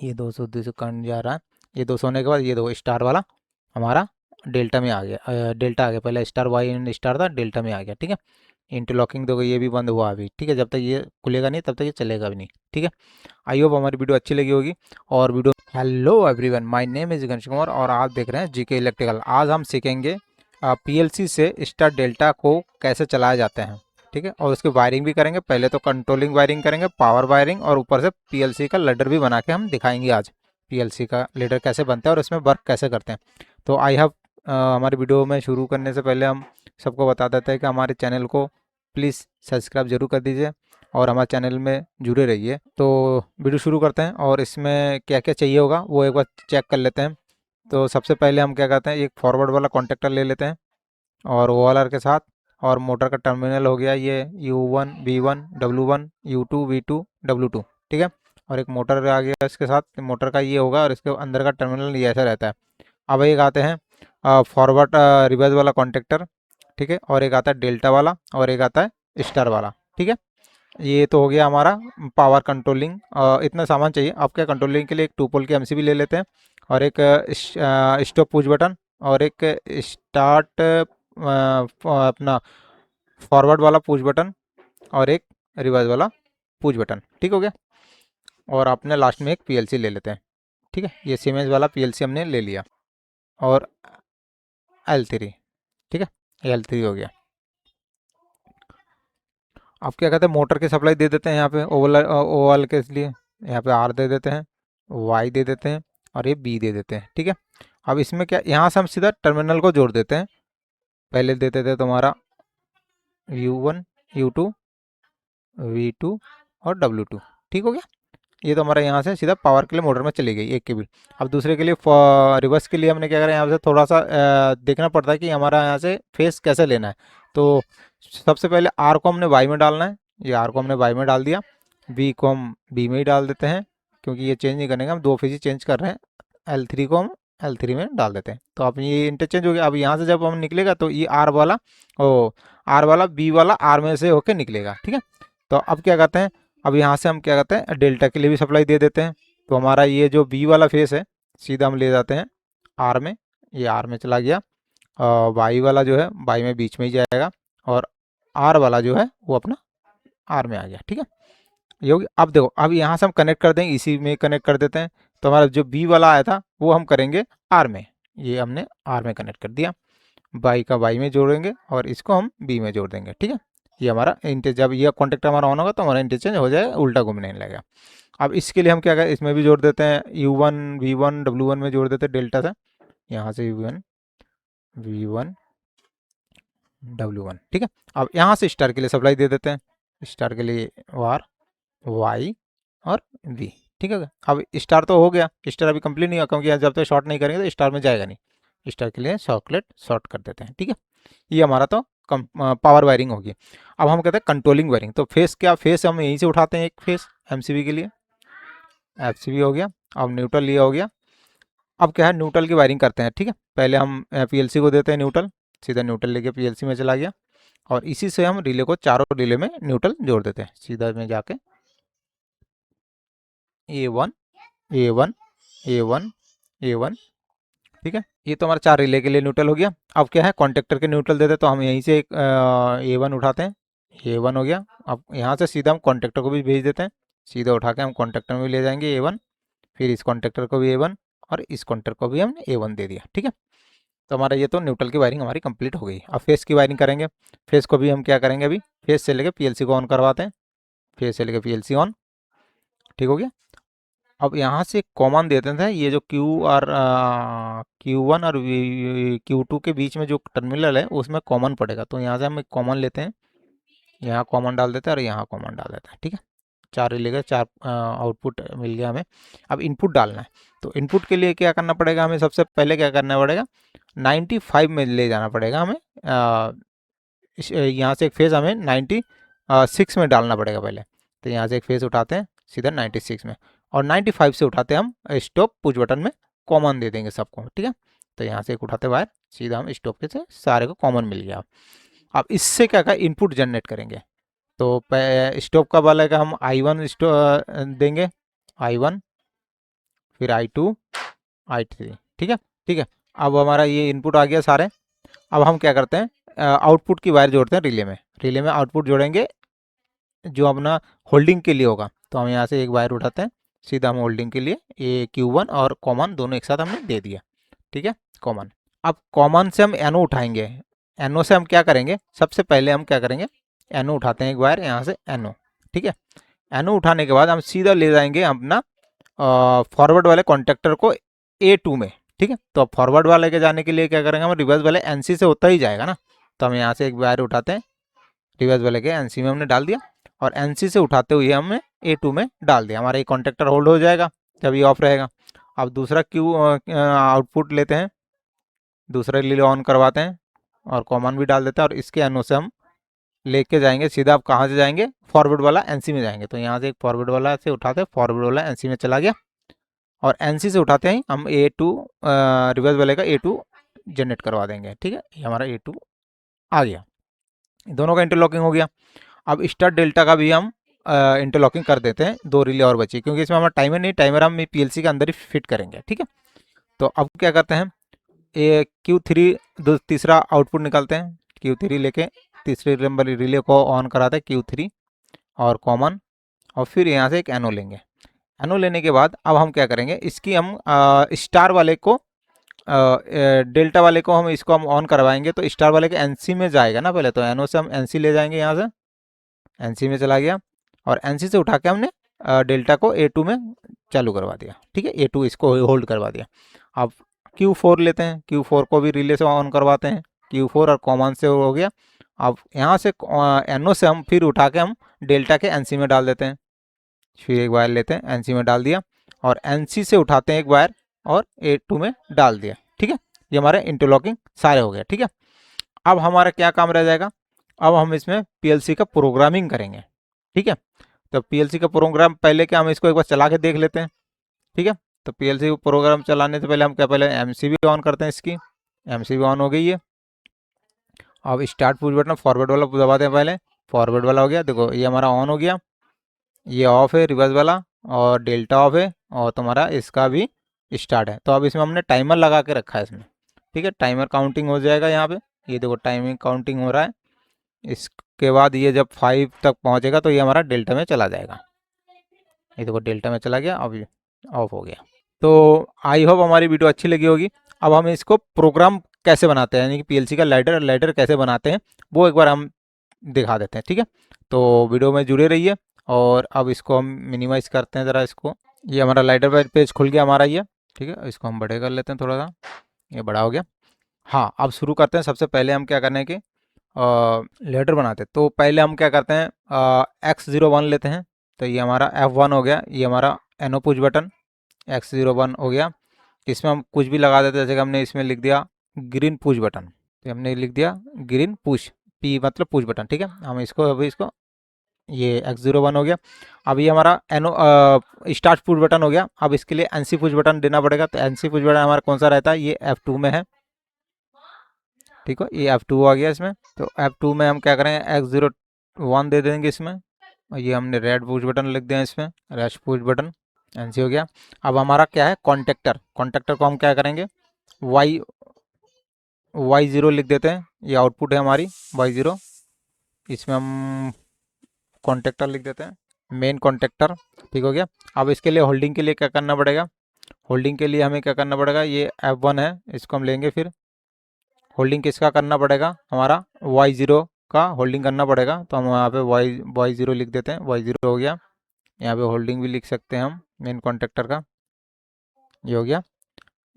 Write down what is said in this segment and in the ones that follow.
ये 200 करंट जा रहा है, ये 200 होने के बाद ये दो स्टार वाला हमारा डेल्टा में आ गया, डेल्टा आ गया, पहले स्टार वाई एंड स्टार था, डेल्टा में आ गया। ठीक है, इंटरलॉकिंग देखो ये भी बंद हुआ अभी। ठीक है, जब तक ये खुलेगा नहीं तब तक ये चलेगा भी नहीं। ठीक है, आई होप हमारी वीडियो अच्छी लगी होगी। और video hello everyone, my name is Ganesh Kumar और आप देख रहे हैं जीके इलेक्ट्रिकल। आज हम सीखेंगे पीएलसी से स्टार डेल्टा को कैसे चलाए जाते हैं। ठीक है, और उसकी वायरिंग भी करेंगे। पहले तो कंट्रोलिंग वायरिंग करेंगे, पावर वायरिंग, और ऊपर से पीएलसी का लैडर भी बना के हम दिखाएंगे आज। पीएलसी का लैडर कैसे बनता है और इसमें वर्क कैसे करते हैं। तो आई हैव हमारी वीडियो में शुरू करने से पहले हम सबको बता देते हैं कि हमारे चैनल को प्लीज़ सब्सक्राइब जरूर कर दीजिए और हमारे चैनल में जुड़े रहिए। तो वीडियो शुरू करते हैं और इसमें क्या क्या चाहिए होगा वो एक बार चेक कर लेते हैं। तो सबसे पहले हम क्या करते हैं, एक फॉरवर्ड वाला कॉन्टेक्टर ले लेते हैं और ओ एल आर के साथ, और मोटर का टर्मिनल हो गया ये U1 V1 W1 U2 V2 W2। ठीक है, और एक मोटर आ गया इसके साथ, मोटर का ये होगा और इसके अंदर का टर्मिनल ये ऐसा रहता है। अब एक आते हैं फॉरवर्ड रिवर्स वाला कॉन्टेक्टर। ठीक है, और एक आता है डेल्टा वाला और एक आता है स्टार वाला। ठीक है, ये तो हो गया हमारा पावर कंट्रोलिंग। इतना सामान चाहिए। अब क्या कंट्रोलिंग के लिए एक 2 पोल की एमसीबी ले लेते हैं और एक स्टॉप पुश बटन और एक स्टार्ट अपना फॉरवर्ड वाला पुश बटन और एक रिवर्स वाला पुश बटन। ठीक हो गया, और आपने लास्ट में एक पीएलसी ले लेते हैं। ठीक है, ये सीमेंस वाला पीएलसी हमने ले लिया और L3। ठीक है, L3 हो गया। अब क्या कहते हैं, मोटर की सप्लाई दे देते हैं यहाँ पे ओवल के लिए, यहाँ पे R दे देते हैं, Y दे देते हैं और ये B दे देते हैं। ठीक है, अब इसमें क्या, यहाँ से हम सीधा टर्मिनल को जोड़ देते हैं। पहले देते थे तुम्हारा U1 U2 V2 और W2। ठीक हो गया, ये तो हमारा यहाँ से सीधा पावर के लिए मोटर में चली गई एक केबल। अब दूसरे के लिए रिवर्स के लिए हमने क्या करा, यहाँ से थोड़ा सा देखना पड़ता है कि हमारा यहाँ से फेस कैसे लेना है। तो सबसे पहले आर को हमने वाई में डालना है, ये आर को हमने वाई में डाल दिया, बी को हम बी में ही डाल देते हैं क्योंकि ये चेंज नहीं करेंगे, हम दो फेज ही चेंज कर रहे हैं। L3 को हम L3 में डाल देते हैं। तो अब ये इंटरचेंज हो गया। अब यहाँ से जब हम निकलेगा तो ये आर वाला बी वाला आर में से होके निकलेगा। ठीक है, तो अब क्या करते हैं, अब यहाँ से हम क्या करते हैं, डेल्टा के लिए भी सप्लाई दे देते हैं। तो हमारा ये जो बी वाला फेस है सीधा हम ले जाते हैं आर में, ये आर में चला गया। वाई वाला जो है वाई में बीच में ही जाएगा और आर वाला जो है वो अपना आर में आ गया। ठीक है, ये हो गया। अब देखो, अब यहाँ से हम कनेक्ट कर देंगे, इसी में कनेक्ट कर देते हैं। तो हमारा जो बी वाला आया था वो हम करेंगे आर में, ये हमने आर में कनेक्ट कर दिया। वाई का वाई में जोड़ेंगे और इसको हम बी में जोड़ देंगे। ठीक है, ये हमारा इंटेज, जब ये कॉन्टेक्ट हमारा ऑन होगा तो हमारा इंटरचेंज हो जाएगा, उल्टा घूमने लगेगा। अब इसके लिए हम क्या करें, इसमें भी जोड़ देते हैं U1 V1 W1 में जोड़ देते हैं डेल्टा से, यहाँ से U1 V1 W1। ठीक है, अब यहाँ से स्टार के लिए सप्लाई दे देते हैं, स्टार के लिए वार वाई और वी। ठीक है, अब स्टार तो हो गया, स्टार अभी कंप्लीट नहीं हुआ क्योंकि जब तक शॉर्ट नहीं करेंगे तो स्टार में जाएगा नहीं। स्टार के लिए सॉकेट शॉर्ट कर देते हैं। ठीक है, ये हमारा तो पावर वायरिंग होगी। अब हम कहते हैं कंट्रोलिंग वायरिंग। तो फेस क्या, फेस हम यहीं से उठाते हैं, एक फेस एमसीबी के लिए एफसीबी हो गया। अब न्यूट्रल लिया हो गया। अब क्या है, न्यूट्रल की वायरिंग करते हैं। ठीक है, पहले हम पीएलसी को देते हैं न्यूट्रल, सीधा न्यूट्रल लेके पीएलसी में चला गया और इसी से हम रिले को, चारों रिले में न्यूट्रल जोड़ देते हैं। सीधा में जाके A1 A1 A1 A1। ठीक है, ये तो हमारा 4 रिले के लिए न्यूट्रल हो गया। अब क्या है, कॉन्टेक्टर के न्यूट्रल देते, तो हम यहीं से एक A1 उठाते हैं, A1 हो गया। अब यहाँ से सीधा हम कॉन्टेक्टर को भी भेज देते हैं, सीधा उठा के हम कॉन्टेक्टर में भी ले जाएंगे A1, फिर इस कॉन्टेक्टर को भी A1 और इस कॉन्टेक्टर को भी हमने A1 दे दिया। ठीक है, तो हमारा ये तो न्यूट्रल की वायरिंग हमारी कंप्लीट हो गई। अब फेस की वायरिंग करेंगे। फेस को भी हम क्या करेंगे, अभी फेस से लेके पीएलसी को ऑन करवाते हैं, फेस से लेके पीएलसी ऑन। ठीक हो गया, अब यहाँ से कॉमन देते थे, ये जो Q1 और Q2 के बीच में जो टर्मिनल है उसमें कॉमन पड़ेगा। तो यहाँ से हम एक कॉमन लेते हैं, यहाँ कॉमन डाल देते हैं और यहाँ कॉमन डाल देते हैं। ठीक है, 4 रिले का 4 आउटपुट मिल गया हमें। अब इनपुट डालना है, तो इनपुट के लिए क्या करना पड़ेगा, हमें सबसे पहले क्या करना पड़ेगा, 95 में ले जाना पड़ेगा हमें। यहाँ से एक फेज़ हमें 96 में डालना पड़ेगा पहले। तो यहाँ से एक फेज़ उठाते हैं सीधा 96 में और 95 से उठाते हम स्टॉप पुश बटन में कॉमन दे देंगे सबको। ठीक है, तो यहाँ से एक उठाते वायर सीधा हम स्टॉप के से सारे को कॉमन मिल गया। अब इससे क्या क्या इनपुट जनरेट करेंगे, तो स्टॉप का वाला का हम I1 देंगे, I1 फिर I2 I3, ठीक है। ठीक है, अब हमारा ये इनपुट आ गया सारे। अब हम क्या करते हैं, आउटपुट की वायर जोड़ते हैं रिले में आउटपुट जोड़ेंगे जो अपना होल्डिंग के लिए होगा। तो हम यहाँ से एक वायर उठाते हैं, सीधा हम होल्डिंग के लिए ये Q1 और कॉमन दोनों एक साथ हमने दे दिया, ठीक है, कॉमन। अब कॉमन से हम एनो उठाएंगे। एनो से हम क्या करेंगे, सबसे पहले हम क्या करेंगे, एनो उठाते हैं एक वायर यहाँ से एनो, ठीक है। एनो उठाने के बाद हम सीधा ले जाएंगे अपना फॉरवर्ड वाले कॉन्टेक्टर को A2 में, ठीक है। तो अब फॉरवर्ड वाले के जाने के लिए क्या करेंगे, हम रिवर्स वाले NC से होता ही जाएगा ना। तो हम यहाँ से एक वायर उठाते हैं, रिवर्स वाले के NC में हमने डाल दिया और NC से उठाते हुए हमने A2 में डाल दिया। हमारा ये कॉन्टेक्टर होल्ड हो जाएगा जब ये ऑफ रहेगा। अब दूसरा क्यू आउटपुट लेते हैं, दूसरा रिले ऑन करवाते हैं और कॉमन भी डाल देते हैं और इसके एनो से हम लेके जाएंगे सीधा। आप कहाँ से जाएंगे, फॉरवर्ड वाला NC में जाएंगे। तो यहाँ से एक फॉरवर्ड वाला से उठाते हैं, फॉरवर्ड वाला NC में चला गया और NC से उठाते हैं हम A2 रिवर्स वाले का A2 जनरेट करवा देंगे, ठीक है। ये हमारा A2 आ गया, दोनों का इंटरलॉकिंग हो गया। अब स्टार्ट डेल्टा का भी हम इंटरलॉकिंग कर देते हैं, 2 रिले और बची क्योंकि इसमें हमारा टाइमर नहीं, टाइमर हम PLC के अंदर ही फिट करेंगे, ठीक है। तो अब क्या करते हैं, ये Q3 तीसरा आउटपुट निकालते हैं, Q3 लेके तीसरे नंबर रिले को ऑन कराते हैं Q3 और कॉमन, और फिर यहाँ से एक एनो लेंगे। एनो लेने के बाद अब हम क्या करेंगे, इसकी हम स्टार वाले को डेल्टा वाले को हम इसको हम ऑन करवाएंगे तो स्टार वाले के NC में जाएगा ना पहले। तो एनो से हम NC ले जाएंगे, यहाँ से NC में चला गया और NC से उठा के हमने डेल्टा को A2 में चालू करवा दिया, ठीक है। A2 इसको होल्ड करवा दिया। अब Q4 लेते हैं, Q4 को भी रिले से ऑन करवाते हैं, Q4 और कॉमन से हो गया। अब यहाँ से एनो से हम फिर उठा के हम डेल्टा के NC में डाल देते हैं, फिर एक वायर लेते हैं NC में डाल दिया और NC से उठाते हैं एक वायर और A2 में डाल दिया, ठीक है। ये हमारे इंटरलॉकिंग सारे हो गए, ठीक है। अब हमारा क्या काम रह जाएगा, अब हम इसमें PLC का प्रोग्रामिंग करेंगे, ठीक है। तो PLC का प्रोग्राम पहले क्या, हम इसको एक बार चला के देख लेते हैं, ठीक है। तो PLC को प्रोग्राम चलाने से पहले हम क्या, पहले MCB ऑन करते हैं, इसकी MCB ऑन हो गई है। अब स्टार्ट पुश बटन फॉरवर्ड वाला दबाते हैं, पहले फॉरवर्ड वाला हो गया, देखो ये हमारा ऑन हो गया। ये ऑफ है रिवर्स वाला और डेल्टा ऑफ है और तुम्हारा इसका भी स्टार्ट है। तो अब इसमें हमने टाइमर लगा के रखा है इसमें, ठीक है। टाइमर काउंटिंग हो जाएगा यहाँ पे, ये देखो टाइमिंग काउंटिंग हो रहा है। इसके बाद ये जब 5 तक पहुँचेगा तो ये हमारा डेल्टा में चला जाएगा, ये देखो डेल्टा में चला गया, अब ये ऑफ हो गया। तो आई होप हमारी वीडियो अच्छी लगी होगी। अब हम इसको प्रोग्राम कैसे बनाते हैं, यानी कि PLC का लैडर कैसे बनाते हैं वो एक बार हम दिखा देते हैं, ठीक है। तो वीडियो में जुड़े रहिए और अब इसको हम मिनिमाइज़ करते हैं ज़रा इसको। ये हमारा लाइटर पेज खुल गया हमारा ये, ठीक है। इसको हम बड़े कर लेते हैं थोड़ा सा, ये बड़ा हो गया। हाँ, अब शुरू करते हैं। सबसे पहले हम क्या करने के लेटर बनाते हैं। तो पहले हम क्या करते हैं, X01 लेते हैं। तो ये हमारा F1 हो गया, ये हमारा एनो पुश बटन X01 हो गया। इसमें हम कुछ भी लगा देते हैं, जैसे कि हमने इसमें लिख दिया ग्रीन पुश बटन, तो हमने लिख दिया ग्रीन पुश, P मतलब पुश बटन, ठीक है। हम इसको अभी इसको ये X01 हो गया। अब ये हमारा एनो स्टार्ट पुश बटन हो गया। अब इसके लिए NC पुश बटन देना पड़ेगा। तो NC पुश बटन हमारा कौन सा रहता है, ये F2 में है, ठीक है। ये F2 आ गया इसमें। तो F2 में हम क्या करेंगे, X01 दे देंगे इसमें और ये हमने रेड पुश बटन लिख दिया इसमें, रेड पुश बटन NC हो गया। अब हमारा क्या है, कॉन्टेक्टर को हम क्या करेंगे, Y0 लिख देते हैं, ये आउटपुट है हमारी Y0। इसमें हम कॉन्टेक्टर लिख देते हैं, मेन कॉन्टेक्टर, ठीक हो गया। अब इसके लिए होल्डिंग के लिए क्या करना पड़ेगा, होल्डिंग के लिए हमें क्या करना पड़ेगा, ये F1 है, इसको हम लेंगे। फिर होल्डिंग किसका करना पड़ेगा, हमारा Y0 का होल्डिंग करना पड़ेगा। तो हम यहाँ पे Y0 लिख देते हैं, Y0 हो गया। यहाँ पे होल्डिंग भी लिख सकते हैं हम मेन कॉन्टेक्टर का, ये हो गया।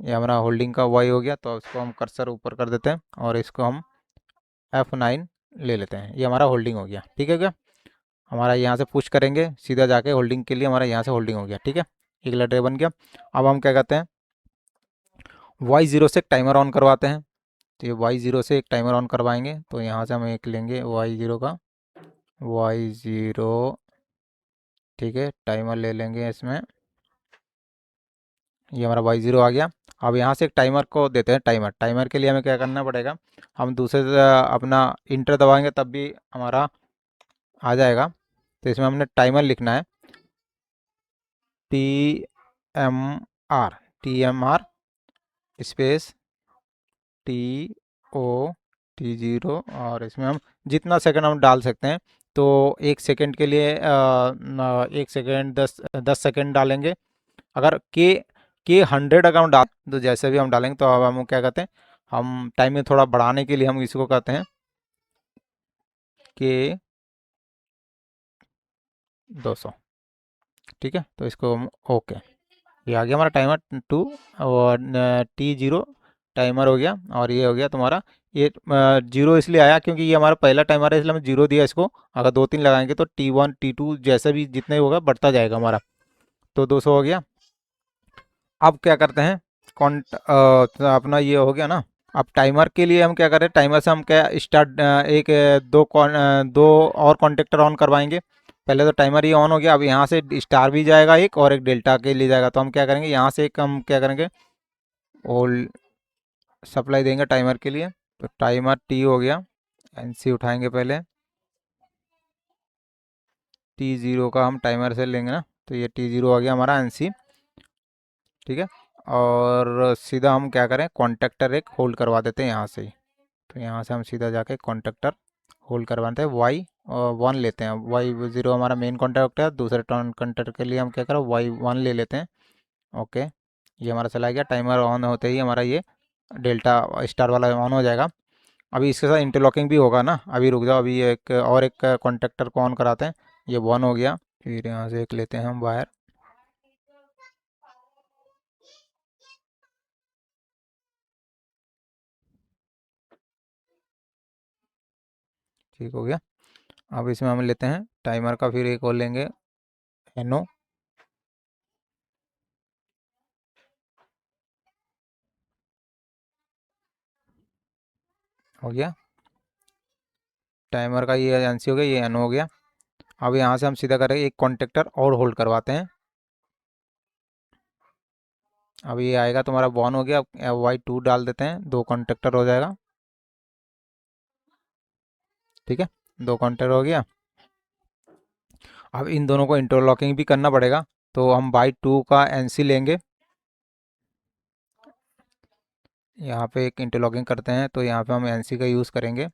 ये हमारा होल्डिंग का Y हो गया। तो इसको हम कर्सर ऊपर कर देते हैं और इसको हम F9 ले लेते हैं, ये हमारा होल्डिंग हो गया, ठीक है। क्या हमारा यहाँ से पुश करेंगे सीधा जाके होल्डिंग के लिए, हमारा यहाँ से होल्डिंग हो गया, ठीक है। एक लेटर बन गया। अब हम क्या करते हैं, Y0 से एक टाइमर ऑन करवाते हैं। तो ये Y0 से एक टाइमर ऑन करवाएंगे। तो यहाँ से हम एक लेंगे Y0 का, Y0, ठीक है। टाइमर ले लेंगे इसमें, ये हमारा Y0 आ गया। अब यहाँ से एक टाइमर को देते हैं, टाइमर के लिए हमें क्या करना पड़ेगा, हम दूसरे से अपना इंटर दबाएंगे तब भी हमारा आ जाएगा। तो इसमें हमने टाइमर लिखना है, PM R, TMR space TO T0, और इसमें हम जितना सेकंड हम डाल सकते हैं। तो एक सेकंड के लिए एक सेकंड 10 सेकंड डालेंगे। अगर के 100 अगर हम डाल तो जैसे भी हम डालेंगे, तो अब हम क्या कहते हैं, हम टाइम में थोड़ा बढ़ाने के लिए हम इसको कहते हैं के 200। ठीक है, तो इसको हम ओके, ये आ गया हमारा टाइमर 2, और T0 टाइमर हो गया। और ये हो गया तुम्हारा, ये 0 इसलिए आया क्योंकि ये हमारा पहला टाइमर है, इसलिए हमने 0 दिया इसको। अगर 2 3 लगाएंगे तो T1 T2 जैसे भी जितने होगा बढ़ता जाएगा हमारा। तो 200 हो गया। अब क्या करते हैं, अपना ये हो गया ना। अब टाइमर के लिए हम क्या करें, टाइमर से हम क्या स्टार्ट, एक दो और कॉन्टेक्टर ऑन करवाएंगे। पहले तो टाइमर ये ऑन हो गया। अब यहाँ से स्टार भी जाएगा एक, और एक डेल्टा के लिए जाएगा। तो हम क्या करेंगे, यहाँ से एक हम क्या करेंगे, ओल्ड सप्लाई देंगे टाइमर के लिए। तो टाइमर टी हो गया, एनसी उठाएंगे पहले, T0 का हम टाइमर से लेंगे ना, तो ये T0 आ गया हमारा एनसी। ठीक है, और सीधा हम क्या करें, कॉन्टेक्टर एक होल्ड करवा देते हैं यहाँ से ही। तो यहाँ से हम सीधा जाके कॉन्टेक्टर होल्ड करवाते हैं, Y1 लेते हैं। Y0 हमारा मेन कॉन्टेक्ट है, दूसरे कॉन्टेक्टर के लिए हम क्या करें, Y1 ले लेते हैं। ओके, ये हमारा चला गया। टाइमर ऑन होते ही हमारा ये डेल्टा स्टार वाला ऑन हो जाएगा। अभी इसके साथ इंटरलॉकिंग भी होगा ना, अभी रुक जाओ, अभी एक और एक कॉन्टेक्टर को ऑन कराते हैं। ये 1 हो गया। फिर यहाँ से एक लेते हैं हम वायर, ठीक हो गया। अब इसमें हम लेते हैं टाइमर का, फिर एक और लेंगे NO, हो गया। टाइमर का ये एजेंसी हो गया, ये NO हो गया। अब यहाँ से हम सीधा करेंगे एक कॉन्टेक्टर और होल्ड करवाते हैं। अब ये आएगा तुम्हारा 1 हो गया। Y2 डाल देते हैं, 2 कॉन्टेक्टर हो जाएगा। ठीक है, 2 कॉन्टेक्टर हो गया। अब इन दोनों को इंटरलॉकिंग भी करना पड़ेगा, तो हम Y2 का NC लेंगे। यहाँ पे एक इंटरलॉकिंग करते हैं, तो यहाँ पे हम NC का यूज़ करेंगे।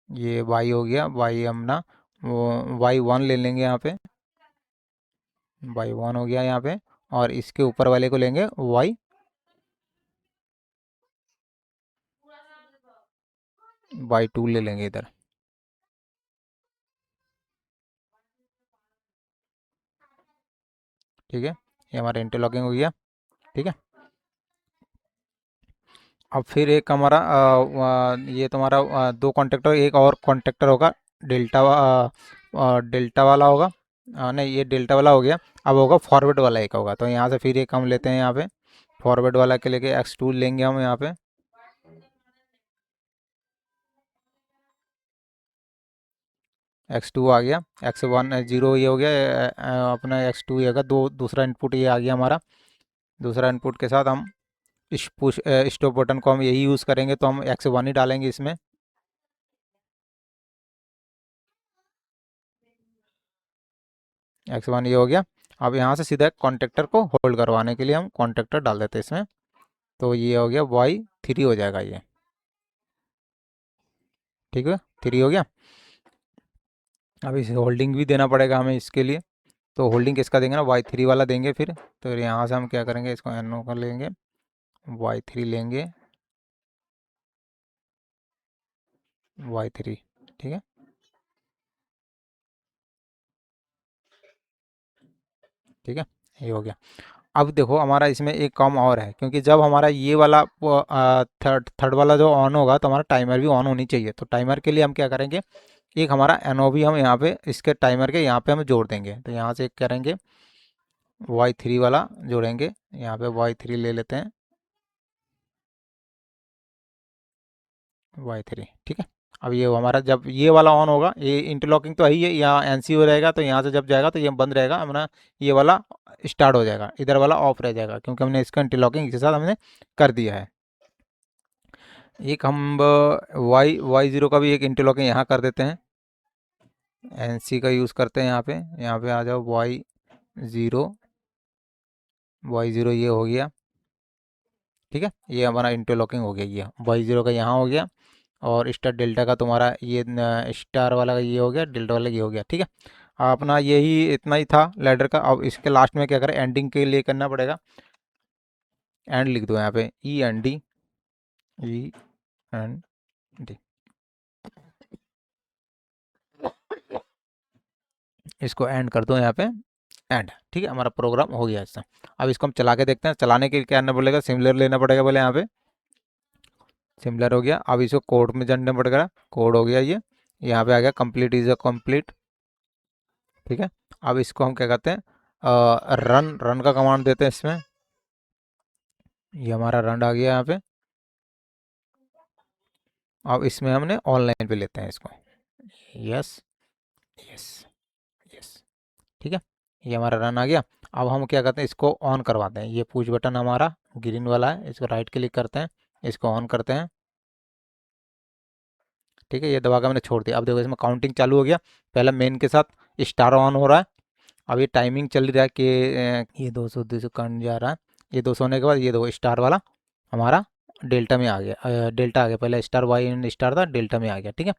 ये Y हो गया, Y हम ना वो Y1 ले लेंगे यहाँ पे, Y1 हो गया यहाँ पे। और इसके ऊपर वाले को लेंगे Y2 ले लेंगे इधर। ठीक है, ये हमारा इंटरलॉकिंग हो गया। ठीक है, अब फिर एक हमारा ये तुम्हारा 2 कॉन्टेक्टर, एक और कॉन्टेक्टर होगा डेल्टा वाला होगा। नहीं, ये डेल्टा वाला हो गया। अब होगा फॉरवर्ड वाला एक होगा, तो यहाँ से फिर एक हम लेते हैं यहाँ पे फॉरवर्ड वाला के लेके X2 लेंगे हम यहाँ पे। X2 आ गया, X1 0 ये हो गया। अपना X2 ये होगा, दूसरा इनपुट ये आ गया हमारा। दूसरा इनपुट के साथ हम इस पुश स्टॉप बटन को हम यही यूज़ करेंगे, तो हम X1 ही डालेंगे इसमें। X1 ये हो गया। अब यहाँ से सीधा कॉन्टेक्टर को होल्ड करवाने के लिए हम कॉन्टेक्टर डाल देते हैं इसमें। तो ये हो गया Y3 हो जाएगा ये। ठीक है, 3 हो गया। अब इसे होल्डिंग भी देना पड़ेगा हमें इसके लिए। तो होल्डिंग किसका देंगे ना, Y3 वाला देंगे फिर। तो यहाँ से हम क्या करेंगे, इसको NO कर लेंगे, Y3 लेंगे, Y3। ठीक है, ठीक है, ये हो गया। अब देखो हमारा इसमें एक काम और है, क्योंकि जब हमारा ये वाला थर्ड वाला जो ऑन होगा, तो हमारा टाइमर भी ऑन होनी चाहिए। तो टाइमर के लिए हम क्या करेंगे, एक हमारा NO भी हम यहाँ पे इसके टाइमर के यहाँ पे हम जोड़ देंगे। तो यहाँ से एक करेंगे Y3 वाला जोड़ेंगे, यहाँ पे Y3 ले लेते हैं, Y3। ठीक है, अब ये हमारा जब ये वाला ऑन होगा, ये इंटरलॉकिंग तो है ही है, यहाँ NC हो रहेगा, तो यहाँ से जब जाएगा तो ये बंद रहेगा अपना, ये वाला स्टार्ट हो जाएगा, इधर वाला ऑफ रह जाएगा, क्योंकि हमने इसका इंटरलॉकिंग के साथ हमने कर दिया है। एक हम Y0 का भी एक इंटरलॉकिंग यहाँ कर देते हैं, NC का यूज़ करते हैं यहाँ पे। यहाँ पे आ जाओ Y0, y0 ये हो गया, ठीक है। ये हमारा इंटरलॉकिंग हो गया, ये y0 का यहाँ हो गया, और स्टार डेल्टा का तुम्हारा ये स्टार वाला का ये हो गया, डेल्टा वाला ये हो गया, ठीक है। अपना यही इतना ही था लैडर का। अब इसके लास्ट में क्या करें, एंडिंग के लिए करना पड़ेगा, एंड लिख दो यहाँ पे, END, END, इसको एंड कर दो यहाँ पे, एंड, ठीक है। हमारा प्रोग्राम हो गया इससे। अब इसको हम चला के देखते हैं। चलाने के लिए क्या करना पड़ेगा, सिमिलर लेना पड़ेगा बोले, यहाँ पे सिमिलर हो गया। अब इसको कोड में जानना पड़ेगा, कोड हो गया ये, यहाँ पे आ गया कंप्लीट इज अ कंप्लीट, ठीक है। अब इसको हम क्या कहते हैं, रन, रन का कमांड देते हैं इसमें, ये हमारा रन आ गया यहाँ पे। अब इसमें हमने ऑनलाइन पे लेते हैं इसको, यस, यस, यस, ठीक है। ये हमारा रन आ गया। अब हम क्या करते हैं, इसको ऑन करवाते हैं। ये पुश बटन हमारा ग्रीन वाला है, इसको राइट क्लिक करते हैं, इसको ऑन करते हैं, ठीक है। ये दबा के मैंने छोड़ दिया। अब देखो इसमें काउंटिंग चालू हो गया, पहले मेन के साथ स्टार ऑन हो रहा है। अब ये टाइमिंग चल रहा है कि ये 200 करने जा रहा है। ये 200 होने के बाद ये दो स्टार वाला हमारा डेल्टा में आ गया, डेल्टा आ गया, पहले स्टार वाई स्टार था, डेल्टा में आ गया, ठीक है।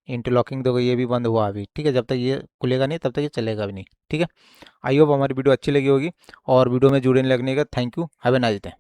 इंटरलॉकिंग देखो ये भी बंद हुआ अभी, ठीक है। जब तक ये खुलेगा नहीं तब तक ये चलेगा भी नहीं, ठीक है। आई होप हमारी वीडियो अच्छी लगी होगी, और वीडियो में जुड़े लगने का thank you, have a nice day.